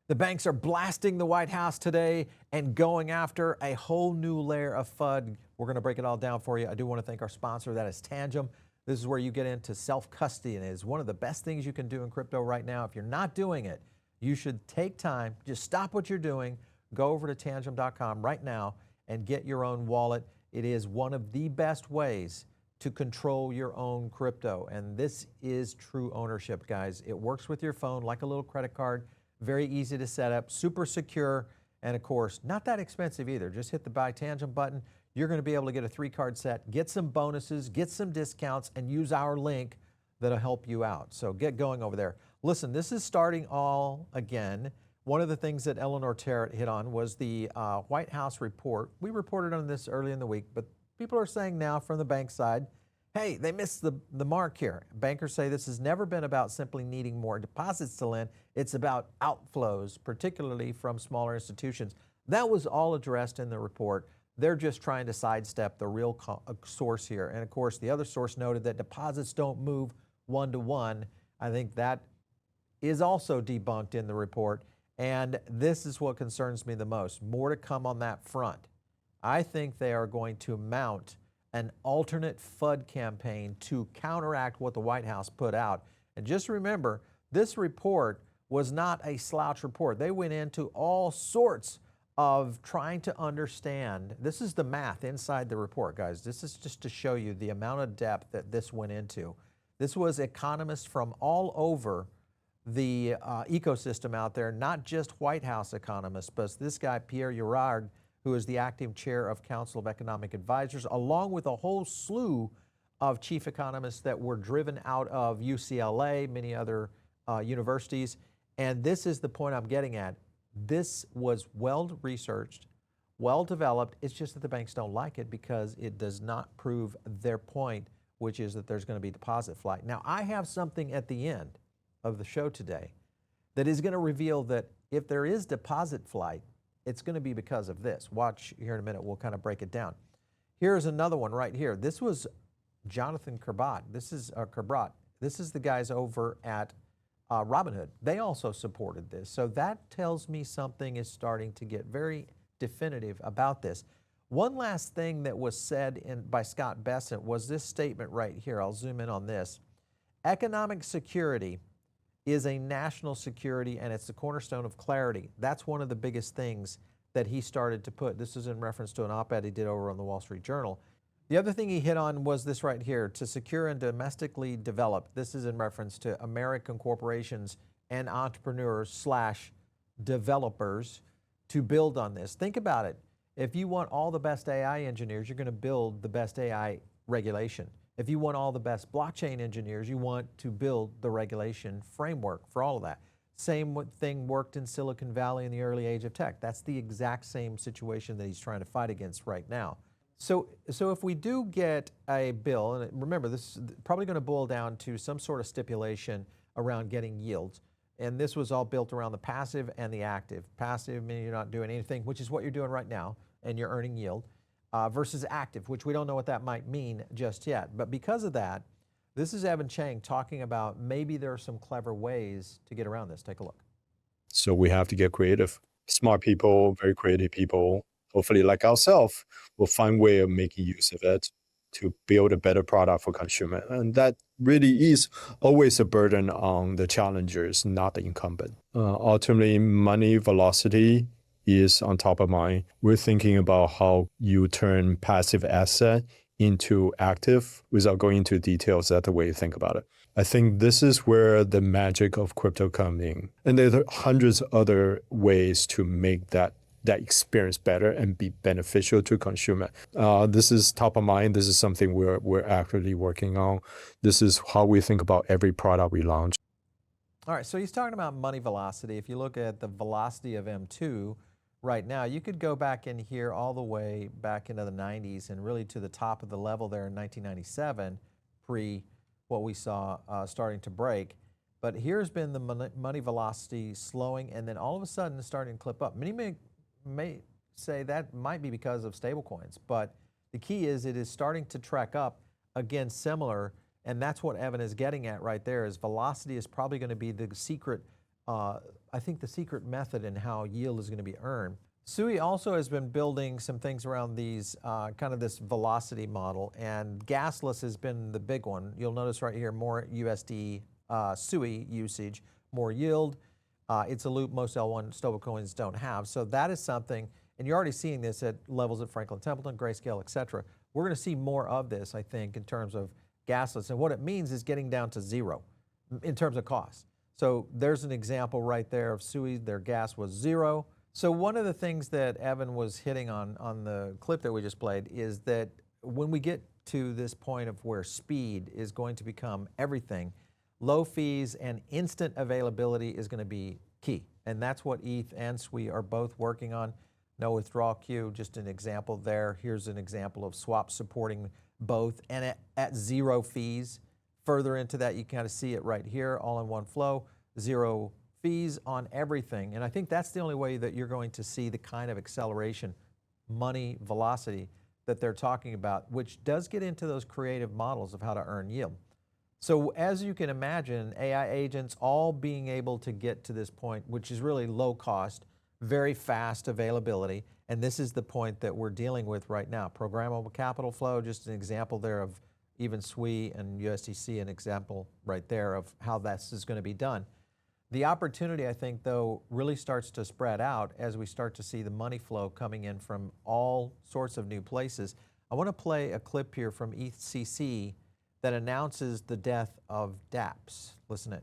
The banks are blasting the White House today and going after a whole new layer of FUD. We're going to break it all down for you. I do want to thank our sponsor, that is Tangem. This is where you get into self-custody, and it is one of the best things you can do in crypto right now. If you're not doing it, you should take time, just stop what you're doing, go over to tangem.com right now and get your own wallet. It is one of the best ways to control your own crypto, and this is true ownership, guys. It works with your phone like a little credit card. Very easy to set up, super secure, and of course, not that expensive either. Just hit the Buy Tangem button. You're going to be able to get a 3-card set, get some bonuses, get some discounts, and use our link that'll help you out. So get going over there. Listen, this is starting all again. One of the things that Eleanor Terrett hit on was the White House report. We reported on this early in the week, but people are saying now from the bank side, hey, they missed the mark here. Bankers say this has never been about simply needing more deposits to lend. It's about outflows, particularly from smaller institutions. That was all addressed in the report. They're just trying to sidestep the real source here. And of course, the other source noted that deposits don't move one-to-one. I think that is also debunked in the report. And this is what concerns me the most. More to come on that front. I think they are going to mount an alternate FUD campaign to counteract what the White House put out. And just remember, this report was not a slouch report. They went into all sorts of trying to understand. This is the math inside the report, guys. This is just to show you the amount of depth that this went into. This was economists from all over the ecosystem out there, not just White House economists, but this guy, Pierre Yared, who is the acting chair of Council of Economic Advisors, along with a whole slew of chief economists that were driven out of UCLA, many other universities. And this is the point I'm getting at. This was well researched, well developed. It's just that the banks don't like it because it does not prove their point, which is that there's going to be deposit flight. Now, I have something at the end of the show today that is going to reveal that if there is deposit flight, it's going to be because of this. Watch here in a minute. We'll kind of break it down. Here's another one right here. This was Jonathan Kerbrat. This is the guys over at Robinhood. They also supported this. So that tells me something is starting to get very definitive about this. One last thing that was said by Scott Bessent was this statement right here. I'll zoom in on this. Economic security is a national security, and it's the cornerstone of clarity. That's one of the biggest things that he started to put. This is in reference to an op-ed he did over on the Wall Street Journal. The other thing he hit on was this right here, to secure and domestically develop. This is in reference to American corporations and entrepreneurs / developers to build on this. Think about it. If you want all the best AI engineers, you're going to build the best AI regulation. If you want all the best blockchain engineers, you want to build the regulation framework for all of that. Same thing worked in Silicon Valley in the early age of tech. That's the exact same situation that he's trying to fight against right now. So if we do get a bill, and remember, this is probably going to boil down to some sort of stipulation around getting yields. And this was all built around the passive and the active. Passive meaning you're not doing anything, which is what you're doing right now, and you're earning yield. Versus active, which we don't know what that might mean just yet. But because of that, this is Evan Chang talking about maybe there are some clever ways to get around this. Take a look. So we have to get creative. Smart people, very creative people, hopefully like ourselves, will find a way of making use of it to build a better product for consumer. And that really is always a burden on the challengers, not the incumbent. Ultimately, money velocity is on top of mind. We're thinking about how you turn passive asset into active without going into details. That's the way you think about it. I think this is where the magic of crypto comes in. And there are hundreds of other ways to make that experience better and be beneficial to consumer. This is top of mind. This is something we're actively working on. This is how we think about every product we launch. All right, so he's talking about money velocity. If you look at the velocity of M2, right now, you could go back in here all the way back into the 90s and really to the top of the level there in 1997, pre what we saw starting to break. But here's been the money velocity slowing and then all of a sudden starting to clip up. Many may say that might be because of stablecoins, but the key is it is starting to track up again similar, and that's what Evan is getting at right there is velocity is probably going to be the secret I think, the secret method in how yield is going to be earned. CEA also has been building some things around these, kind of this velocity model, and gasless has been the big one. You'll notice right here, more USD CEA usage, more yield. It's a loop most L1 stablecoins don't have. So that is something, and you're already seeing this at levels at Franklin Templeton, Grayscale, et cetera. We're going to see more of this, I think, in terms of gasless. And what it means is getting down to zero in terms of cost. So there's an example right there of CEA. Their gas was zero. So one of the things that Evan was hitting on the clip that we just played is that when we get to this point of where speed is going to become everything, low fees and instant availability is going to be key. And that's what ETH and CEA are both working on. No withdrawal queue, just an example there. Here's an example of swaps supporting both and at zero fees. Further into that, you kind of see it right here, all in one flow, zero fees on everything. And I think that's the only way that you're going to see the kind of acceleration, money, velocity that they're talking about, which does get into those creative models of how to earn yield. So as you can imagine, AI agents all being able to get to this point, which is really low cost, very fast availability. And this is the point that we're dealing with right now. Programmable capital flow, just an example there of even CEA and USDC, an example right there of how this is going to be done. The opportunity, I think, though, really starts to spread out as we start to see the money flow coming in from all sorts of new places. I want to play a clip here from ETHCC that announces the death of dApps. Listen in.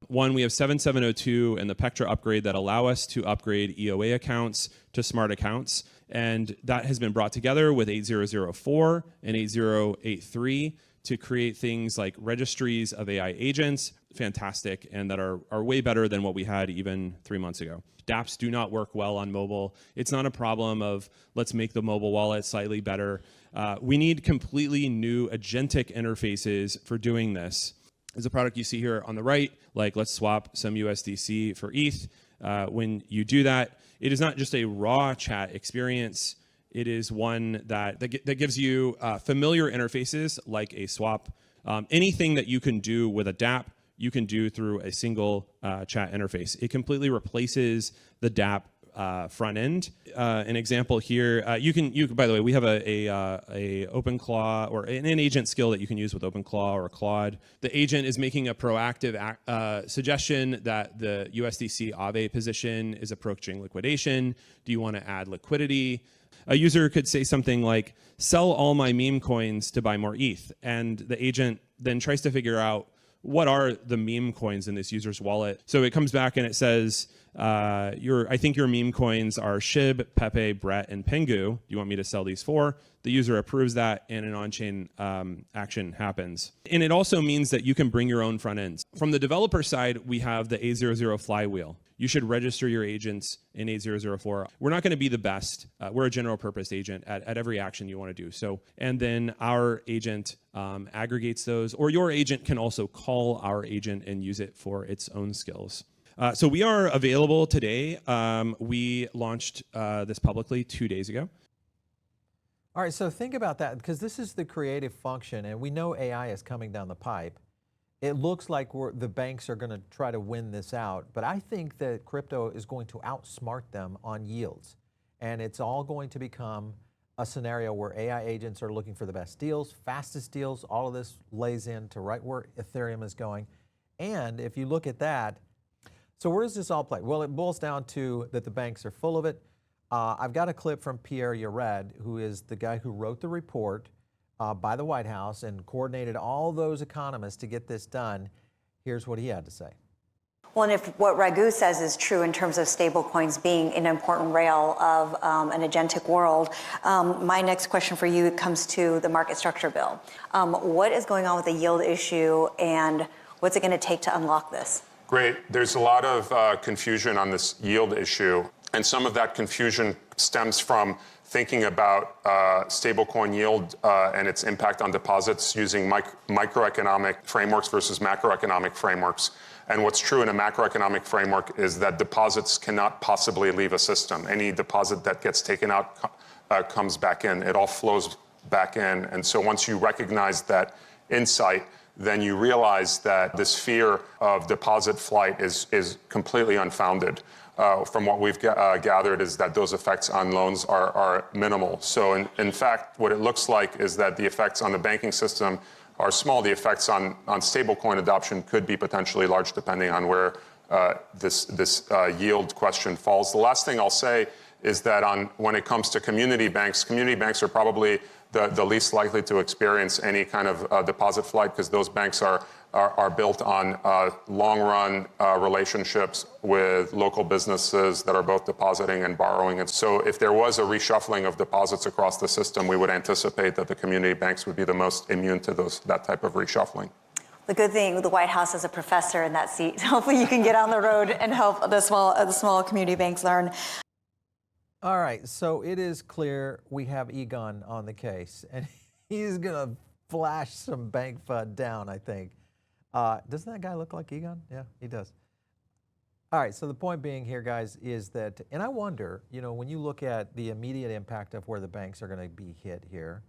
One, we have 7702 and the Pectra upgrade that allow us to upgrade EOA accounts to smart accounts. And that has been brought together with 8004 and 8083 to create things like registries of AI agents, fantastic, and that are way better than what we had even 3 months ago. dApps do not work well on mobile. It's not a problem of let's make the mobile wallet slightly better. We need completely new agentic interfaces for doing this. There's a product you see here on the right, like let's swap some USDC for ETH. When you do that, it is not just a raw chat experience. It is one that gives you familiar interfaces like a swap. Anything that you can do with a dApp, you can do through a single chat interface. It completely replaces the dApp front end. An example here, you can by the way, we have a OpenClaw or an agent skill that you can use with OpenClaw or Claude. The agent is making a proactive suggestion that the USDC Aave position is approaching liquidation. Do you want to add liquidity? A user could say something like, sell all my meme coins to buy more ETH. And the agent then tries to figure out what are the meme coins in this user's wallet. So it comes back and it says, I think your meme coins are Shib, Pepe, Brett, and Pengu. Do you want me to sell these for? The user approves that and an on-chain action happens. And it also means that you can bring your own front ends. From the developer side, we have the A00 flywheel. You should register your agents in 8004. We're not going to be the best. We're a general purpose agent at every action you want to do. So, and then our agent aggregates those, or your agent can also call our agent and use it for its own skills. So we are available today. We launched this publicly 2 days ago. All right, so think about that, because this is the creative function, and we know AI is coming down the pipe. It looks like the banks are going to try to win this out, but I think that crypto is going to outsmart them on yields. And it's all going to become a scenario where AI agents are looking for the best deals, fastest deals. All of this lays into right where Ethereum is going. And if you look at that, so where does this all play? Well, it boils down to that the banks are full of it. I've got a clip from Pierre Yared, who is the guy who wrote the report by the White House and coordinated all those economists to get this done. Here's what he had to say. Well, and if what Raghu says is true in terms of stablecoins being an important rail of an agentic world, my next question for you comes to the market structure bill. What is going on with the yield issue, and what's it going to take to unlock this? Great. There's a lot of confusion on this yield issue, and some of that confusion stems from thinking about stablecoin yield and its impact on deposits using microeconomic frameworks versus macroeconomic frameworks. And what's true in a macroeconomic framework is that deposits cannot possibly leave a system. Any deposit that gets taken out comes back in. It all flows back in. And so once you recognize that insight, then you realize that this fear of deposit flight is completely unfounded. From what we've gathered is that those effects on loans are minimal. So in fact, what it looks like is that the effects on the banking system are small. The effects on stablecoin adoption could be potentially large depending on where this yield question falls. The last thing I'll say is that when it comes to community banks are probably the least likely to experience any kind of deposit flight, because those banks are built on long-run relationships with local businesses that are both depositing and borrowing. And so if there was a reshuffling of deposits across the system, we would anticipate that the community banks would be the most immune to that type of reshuffling. The good thing, the White House has a professor in that seat. Hopefully you can get on the road and help the small community banks learn. All right, so it is clear we have Egon on the case, and he's going to flash some bank FUD down, I think. Doesn't that guy look like Egon? Yeah, he does. All right, so the point being here, guys, is that, and I wonder, when you look at the immediate impact of where the banks are going to be hit here,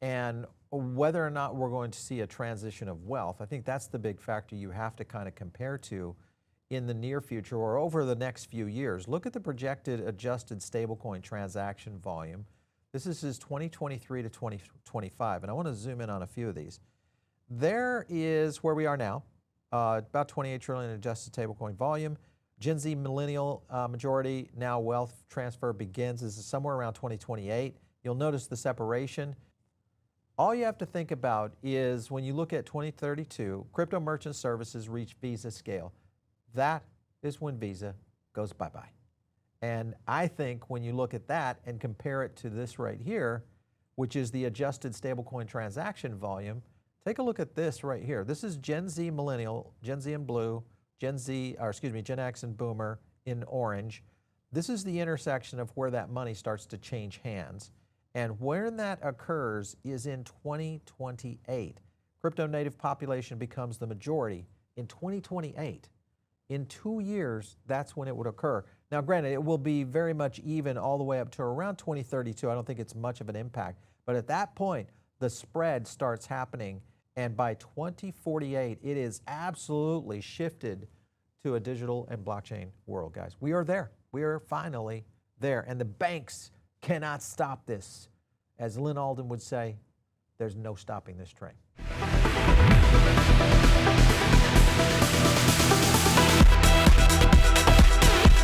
and whether or not we're going to see a transition of wealth, I think that's the big factor you have to kind of compare to in the near future or over the next few years. Look at the projected adjusted stablecoin transaction volume. This is 2023 to 2025, and I want to zoom in on a few of these. There is where we are now, about 28 trillion adjusted stablecoin volume. Gen Z millennial majority, now wealth transfer begins. This is somewhere around 2028. You'll notice the separation. All you have to think about is when you look at 2032, crypto merchant services reach Visa scale. That is when Visa goes bye-bye. And I think when you look at that and compare it to this right here, which is the adjusted stablecoin transaction volume, take a look at this right here. This is Gen Z millennial, Gen Z in blue, Gen X and boomer in orange. This is the intersection of where that money starts to change hands. And when that occurs is in 2028. Crypto native population becomes the majority in 2028. In 2 years, that's when it would occur. Now, granted, it will be very much even all the way up to around 2032. I don't think it's much of an impact. But at that point, the spread starts happening. And by 2048, it is absolutely shifted to a digital and blockchain world, guys. We are there. We are finally there. And the banks cannot stop this. As Lynn Alden would say, there's no stopping this train.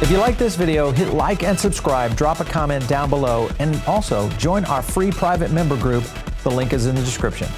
If you like this video, hit like and subscribe, drop a comment down below, and also join our free private member group. The link is in the description.